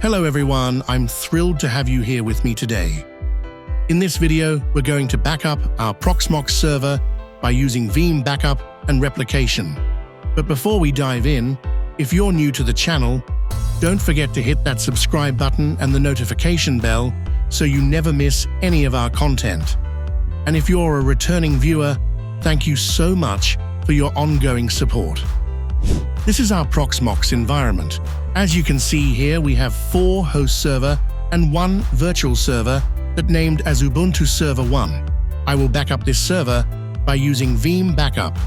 Hello everyone, I'm thrilled to have you here with me today. In this video, we're going to back up our Proxmox server by using Veeam Backup and Replication. But before we dive in, if you're new to the channel, don't forget to hit that subscribe button and the notification bell so you never miss any of our content. And if you're a returning viewer, thank you so much for your ongoing support. This is our Proxmox environment. As you can see here, we have 4 host server and 1 virtual server that named as Ubuntu Server 1. I will back up this server by using Veeam Backup.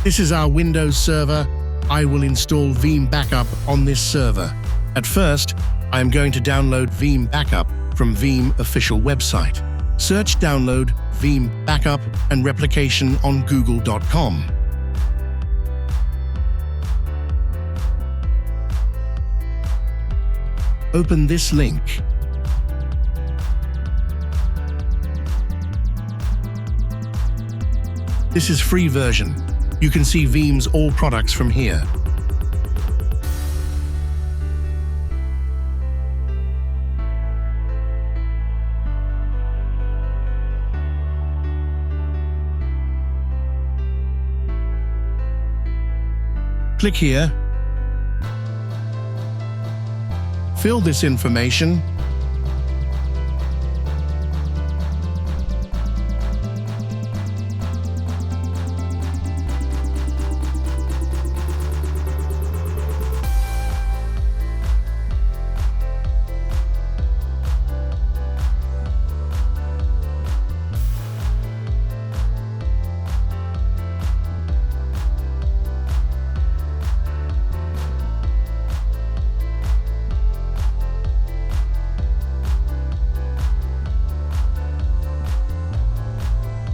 This is our Windows server. I will install Veeam Backup on this server. At first, I am going to download Veeam Backup from Veeam official website. Search download Veeam Backup and Replication on google.com. Open this link. This is free version. You can see Veeam's all products from here. Click here. Fill this information.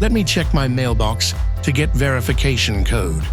Let me check my mailbox to get verification code.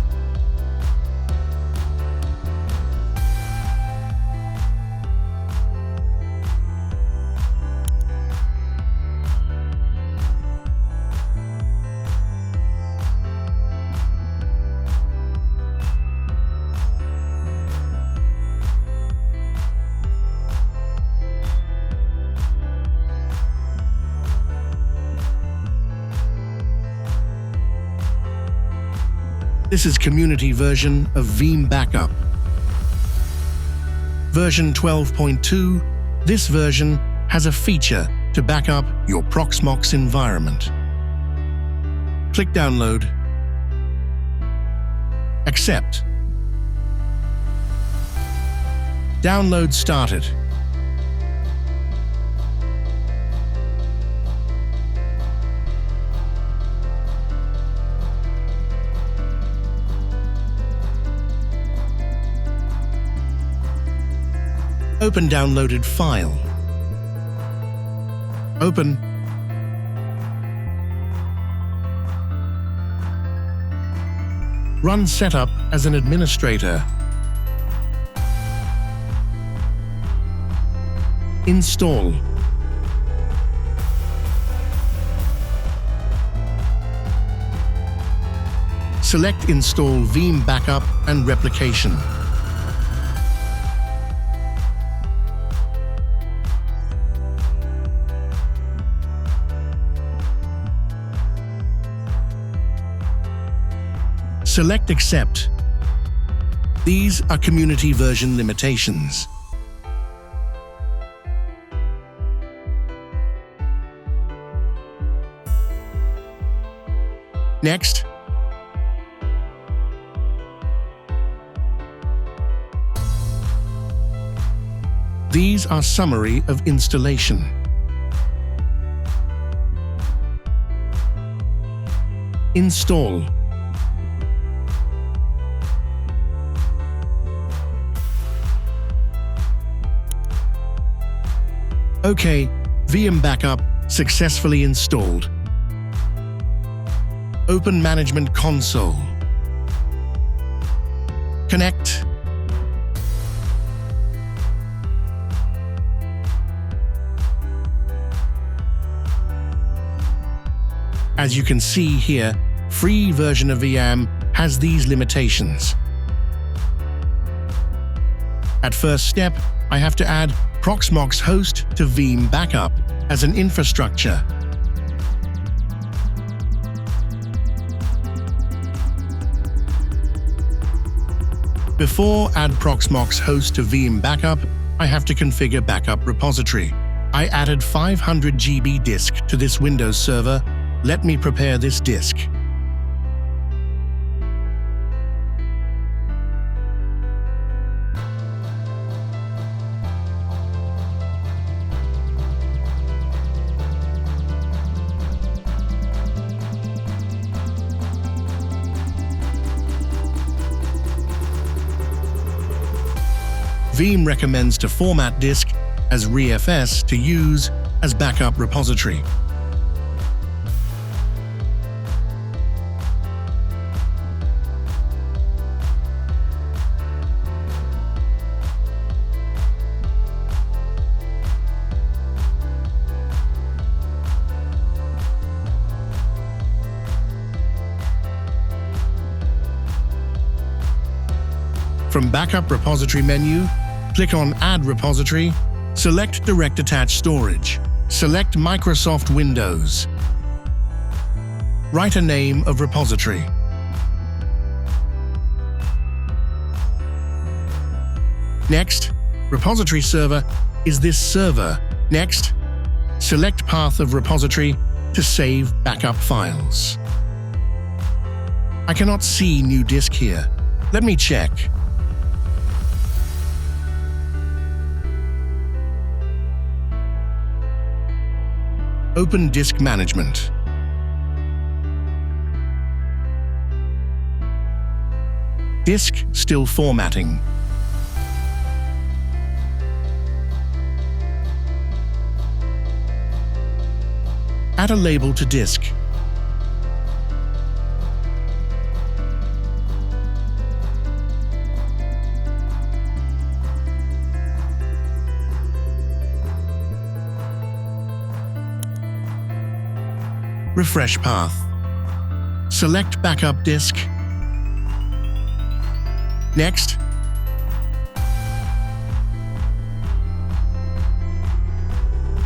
This is community version of Veeam Backup. Version 12.2, this version has a feature to back up your Proxmox environment. Click Download. Accept. Download started. Open downloaded file. Open. Run setup as an administrator. Install. Select Install Veeam Backup and Replication. Select Accept. These are community version limitations. Next. These are summary of installation. Install. OK, Veeam Backup successfully installed. Open Management Console. Connect. As you can see here, free version of Veeam has these limitations. At first step, I have to add Proxmox host to Veeam Backup as an infrastructure. Before add Proxmox host to Veeam Backup, I have to configure Backup repository. I added 500 GB disk to this Windows server. Let me prepare this disk. Veeam recommends to format disk as ReFS to use as backup repository. From Backup Repository menu, click on Add Repository, select Direct Attached Storage. Select Microsoft Windows. Write a name of repository. Next, repository server is this server. Next, select path of repository to save backup files. I cannot see new disk here. Let me check. Open Disk Management. Disk still formatting. Add a label to disk. Refresh path. Select backup disk. Next.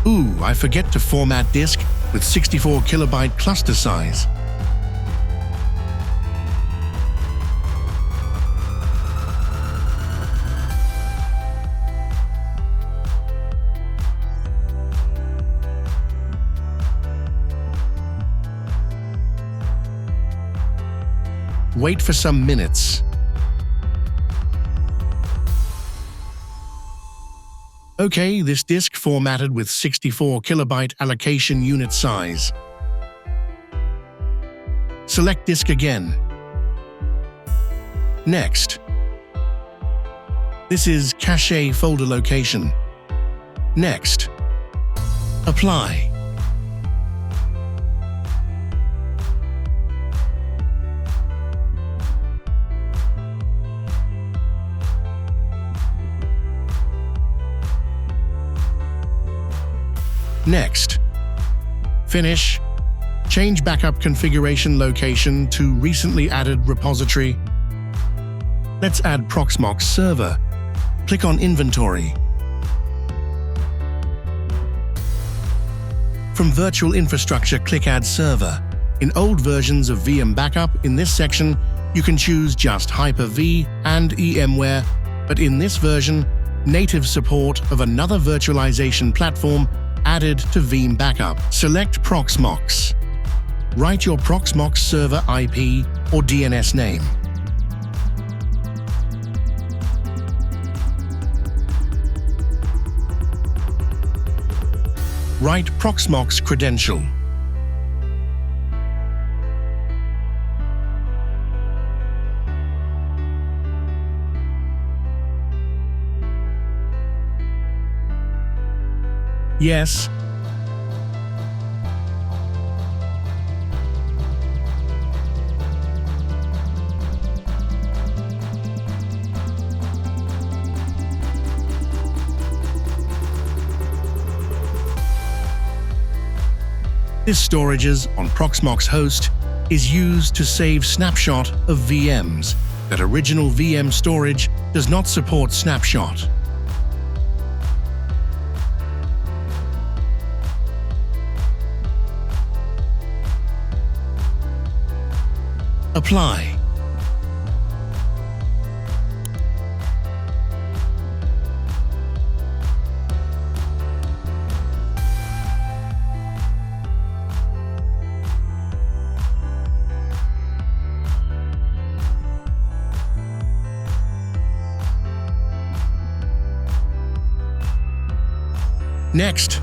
Ooh, I forget to format disk with 64 kilobyte cluster size. Wait for some minutes. Okay, this disk formatted with 64 kilobyte allocation unit size. Select disk again. Next. This is cache folder location. Next. Apply. Next. Finish. Change backup configuration location to recently added repository. Let's add Proxmox server. Click on Inventory. From Virtual Infrastructure, click Add Server. In old versions of Veeam Backup, in this section, you can choose just Hyper-V and EMware, but in this version, native support of another virtualization platform added to Veeam Backup. Select Proxmox. Write your Proxmox server IP or DNS name. Write Proxmox credential. Yes. This storages on Proxmox host is used to save snapshot of VMs that original VM storage does not support snapshot. Apply. Next,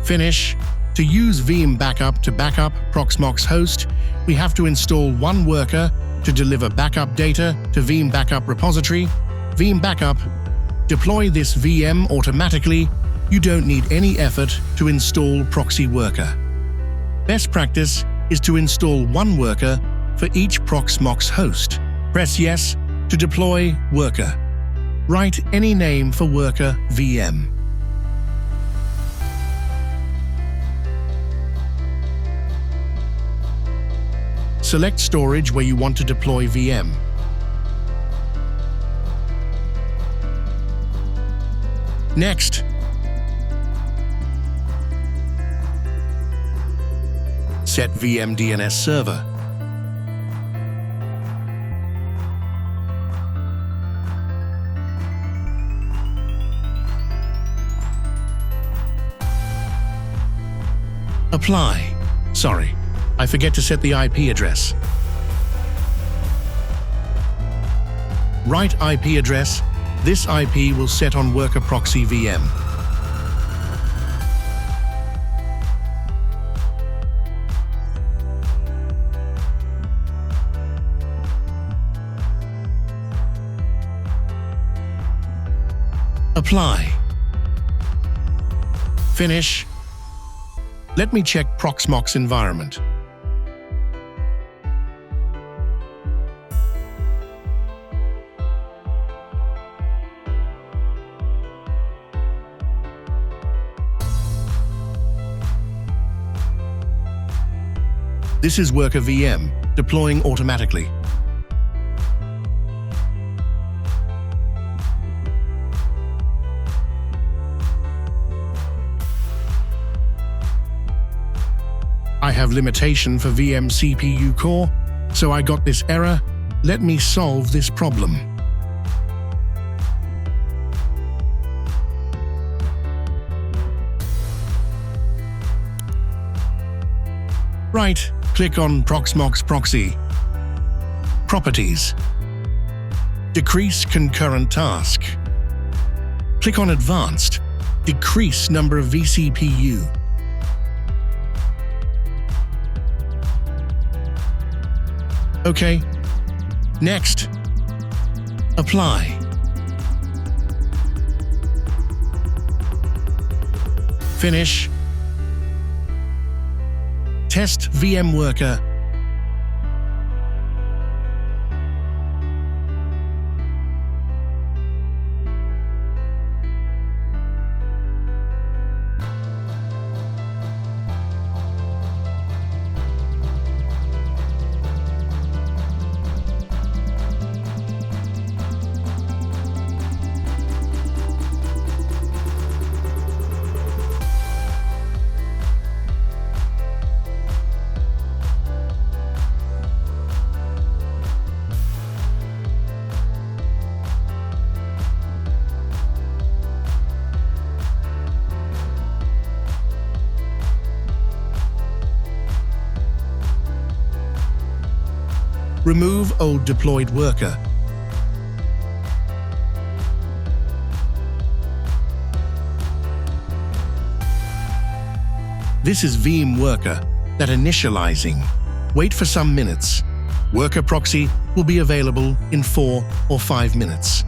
finish. To use Veeam Backup to backup Proxmox host, we have to install one worker to deliver backup data to Veeam Backup repository. Veeam Backup. Deploy this VM automatically. You don't need any effort to install proxy worker. Best practice is to install one worker for each Proxmox host. Press Yes to deploy worker. Write any name for worker VM. Select storage where you want to deploy VM. Next, set VM DNS server. Apply. Sorry, I forget to set the IP address. Write IP address. This IP will set on worker proxy VM. Apply. Finish. Let me check Proxmox environment. This is worker VM, deploying automatically. I have limitation for VM CPU core, so I got this error. Let me solve this problem. Right, click on Proxmox Proxy. Properties. Decrease concurrent task. Click on Advanced. Decrease number of vCPU. OK. Next. Apply. Finish. Test VM worker. Remove old deployed worker. This is Veeam worker that initializing. Wait for some minutes. Worker proxy will be available in 4 or 5 minutes.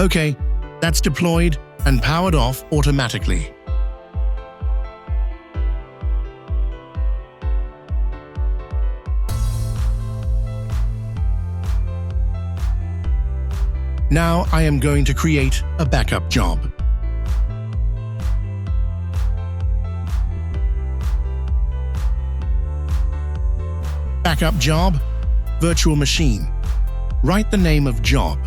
Okay, that's deployed and powered off automatically. Now I am going to create a backup job. Backup job, virtual machine. Write the name of job.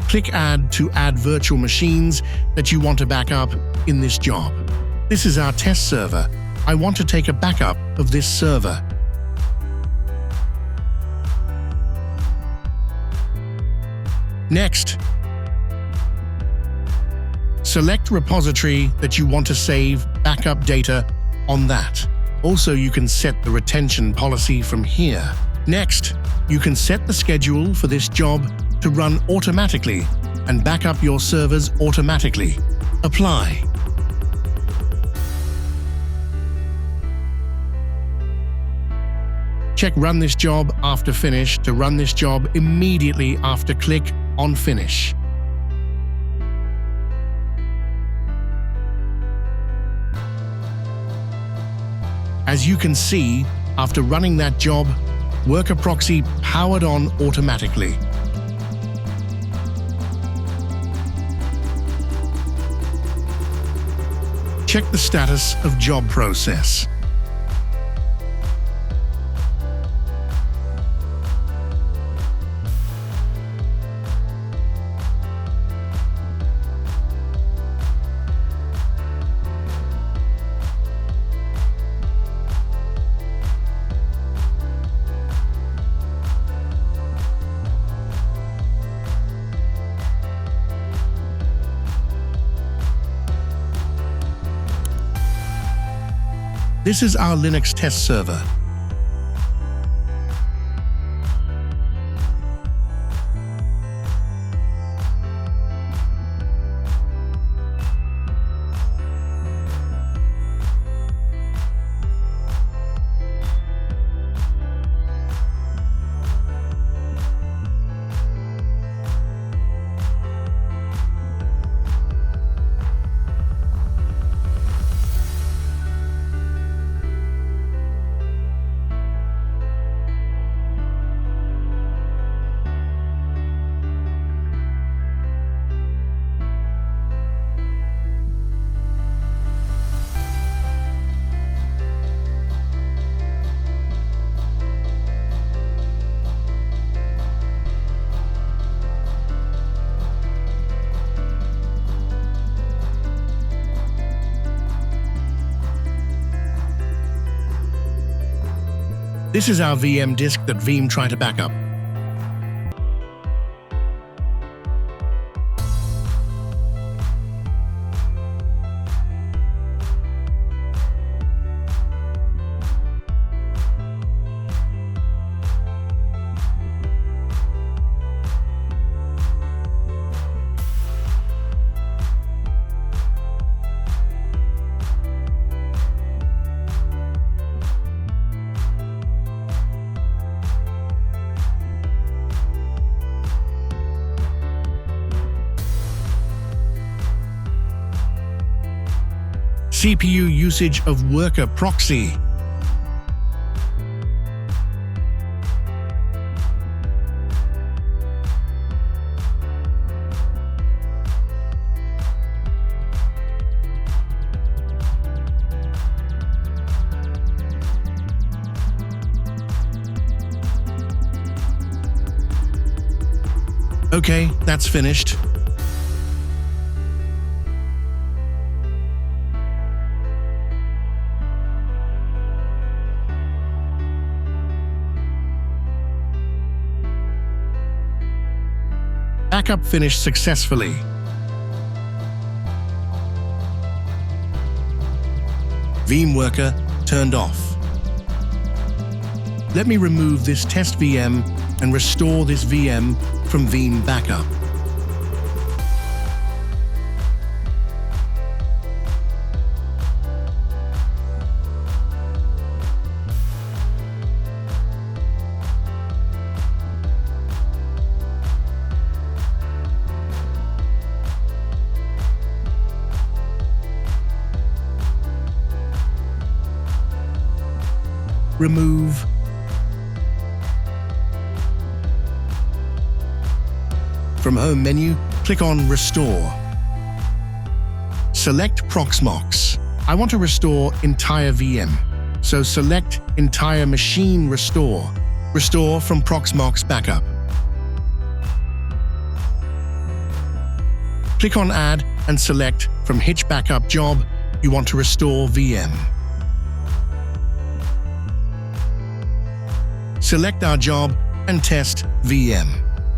Click Add to add virtual machines that you want to back up in this job. This is our test server. I want to take a backup of this server. Next, select repository that you want to save backup data on that. Also, you can set the retention policy from here. Next, you can set the schedule for this job to run automatically and back up your servers automatically. Apply. Check Run this job after finish to run this job immediately after click on Finish. As you can see, after running that job, Worker Proxy powered on automatically. Check the status of job process. This is our Linux test server. This is our VM disk that Veeam tried to back up. CPU usage of Worker Proxy. Okay, that's finished. Backup finished successfully. Veeam Worker turned off. Let me remove this test VM and restore this VM from Veeam Backup. Remove. From Home menu, click on Restore. Select Proxmox. I want to restore entire VM, so select Entire Machine Restore. Restore from Proxmox Backup. Click on Add and select from Hitch Backup Job you want to restore VM. Select our job and test VM.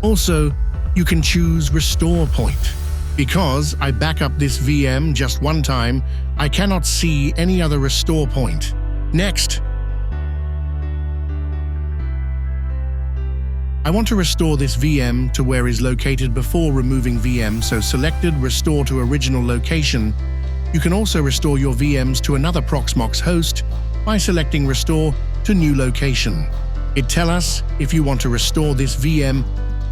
Also, you can choose Restore Point. Because I back up this VM just one time, I cannot see any other restore point. Next, I want to restore this VM to where is located before removing VM, so selected Restore to Original Location. You can also restore your VMs to another Proxmox host by selecting Restore to New Location. It tells us if you want to restore this VM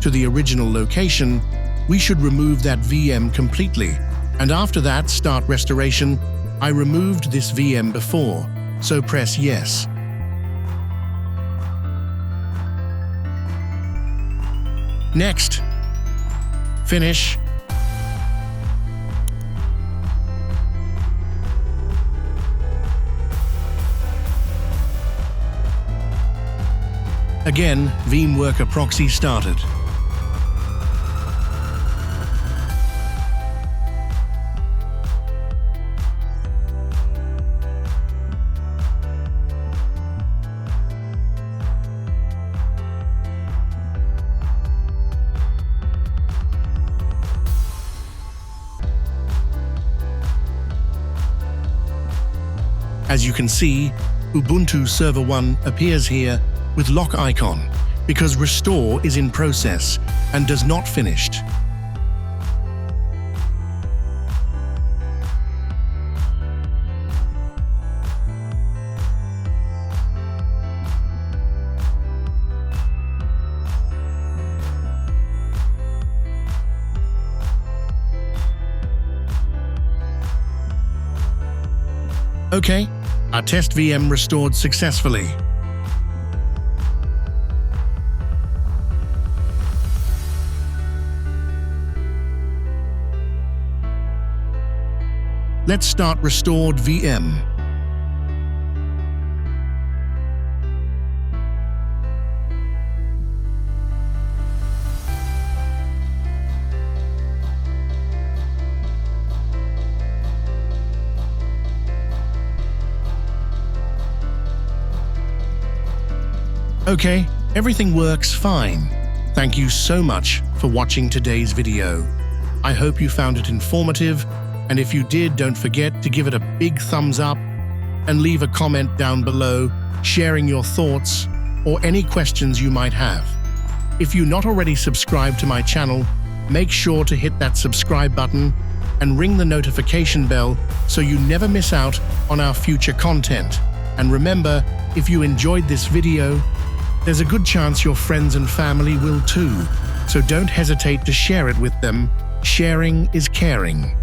to the original location, we should remove that VM completely. And after that, start restoration. I removed this VM before, so press Yes. Next, Finish. Again, Veeam Worker Proxy started. As you can see, Ubuntu Server 1 appears here with lock icon because restore is in process and does not finished. Okay, our test VM restored successfully. Let's start restored VM. Okay, everything works fine. Thank you so much for watching today's video. I hope you found it informative, and if you did, don't forget to give it a big thumbs up and leave a comment down below sharing your thoughts or any questions you might have. If you're not already subscribed to my channel, make sure to hit that subscribe button and ring the notification bell so you never miss out on our future content. And remember, if you enjoyed this video, there's a good chance your friends and family will too, so don't hesitate to share it with them. Sharing is caring.